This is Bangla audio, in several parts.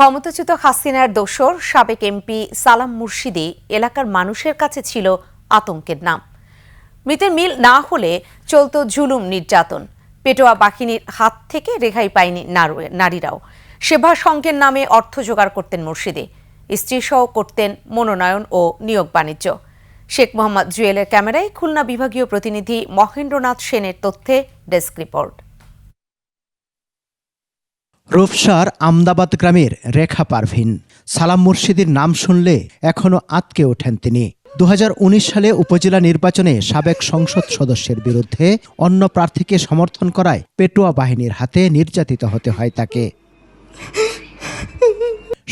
ক্ষমতাচ্যুত হাসিনার দোসর সাবেক এমপি সালাম মুর্শিদি এলাকার মানুষের কাছে ছিল আতঙ্কের নাম। মৃতের মিল না হলে চলত জুলুম নির্যাতন। পেটোয়া বাহিনীর হাত থেকে রেহাই পায়নি নারীরাও। সেবা সংঘের নামে অর্থ জোগাড় করতেন মুর্শিদি। স্ত্রীসহ করতেন মনোনয়ন ও নিয়োগ বাণিজ্য। শেখ মোহাম্মদ জুয়েলের ক্যামেরায় খুলনা বিভাগীয় প্রতিনিধি মহেন্দ্রনাথ সেনের তথ্যে ডেস্ক রিপোর্ট। রূপসার আমদাবাদ গ্রামের রেখা পারভিন। সালাম মুর্শিদির নাম শুনলে এখনো আঁতকে ওঠেন তিনি। 2019 সালে উপজেলা নির্বাচনে সাবেক সংসদ সদস্যের বিরুদ্ধে অন্য প্রার্থীকে সমর্থন করায় পেটোয়া বাহিনীর হাতে নির্যাতিত হতে হয় তাকে।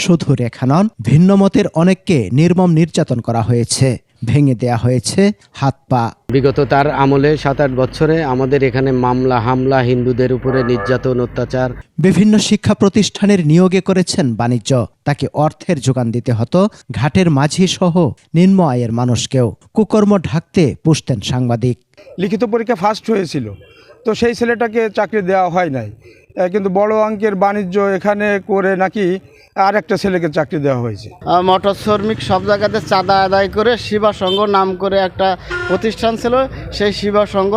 শুধু রেখা নন, ভিন্ন মতের অনেককে নির্মম নির্যাতন করা হয়েছে, ভেঙে দেয়া হয়েছে হাত পা। বিগত তার আমলে 7-8 বছরে আমাদের এখানে মামলা হামলা, হিন্দুদের উপরে নির্যাতন অত্যাচার। বিভিন্ন শিক্ষা প্রতিষ্ঠানের নিয়োগে করেছেন বাণিজ্য। তাকে অর্থের যোগান দিতে হতো ঘাটের মাঝি সহ নিম্ন আয়ের মানুষকেও। কুকর্ম ঢাকতে পুষতেন সাংবাদিক। লিখিত পরীক্ষা ফার্স্ট হয়েছিল, তো সেই ছেলেটাকে চাকরি দেওয়া হয় নাই, কিন্তু বড় অঙ্কের বাণিজ্য এখানে করে নাকি আর একটা ছেলেকে চাকরি দেওয়া হয়েছে। মোটর শ্রমিক সব জায়গাতে চাঁদা আদায় করে শিবা সংঘ নাম করে একটা প্রতিষ্ঠান ছিল, সেই শিবা সংঘ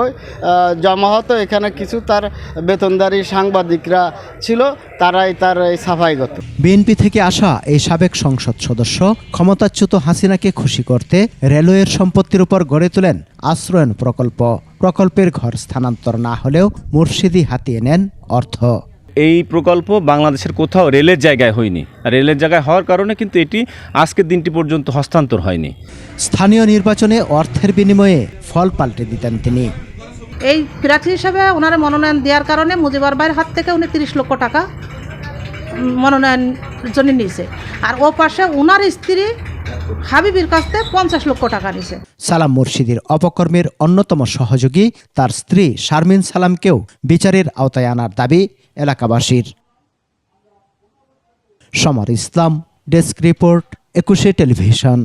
জমা হতো। এখানে কিছু তার বেতনদারী সাংবাদিকরা ছিল, তারাই তার এই সাফাই করত। বিএনপি থেকে আসা এই সাবেক সংসদ সদস্য ক্ষমতাচ্যুত হাসিনাকে খুশি করতে রেলওয়ের সম্পত্তির উপর গড়ে তোলেন আশ্রয়ন প্রকল্প। প্রকল্পের ঘর স্থানান্তর না হলেও মুর্শিদি হাতিয়ে নেন অর্থ। এই প্রকল্প বাংলাদেশের কোথাও রেলের জায়গায় হয়নি। রেলের জায়গায় হওয়ার কারণে কিন্তু এটি আজকের দিনটি পর্যন্ত হস্তান্তর হয়নি। স্থানীয় নির্বাচনে অর্থের বিনিময়ে ফল পাল্টে দিতেন তিনি। এই প্রার্থী হিসাবে ওনারা মনোনয়ন দেওয়ার কারণে মুজিবর ভাইয়ের হাত থেকে উনি 30 লক্ষ টাকা মনোনয়নের জন্য নিয়েছে, আর ও পাশে ওনার স্ত্রী হাবিবের কাছ থেকে 50 লক্ষ টাকা নিয়েছে। সালাম মুর্শিদির অপকর্মের অন্যতম সহযোগী তার স্ত্রী শারমিন সালামকেও বিচারের আওতায় আনার দাবি এলাকাবাসীর। সমর ইসলাম, ডেস্ক রিপোর্ট, 21 টেলিভিশন।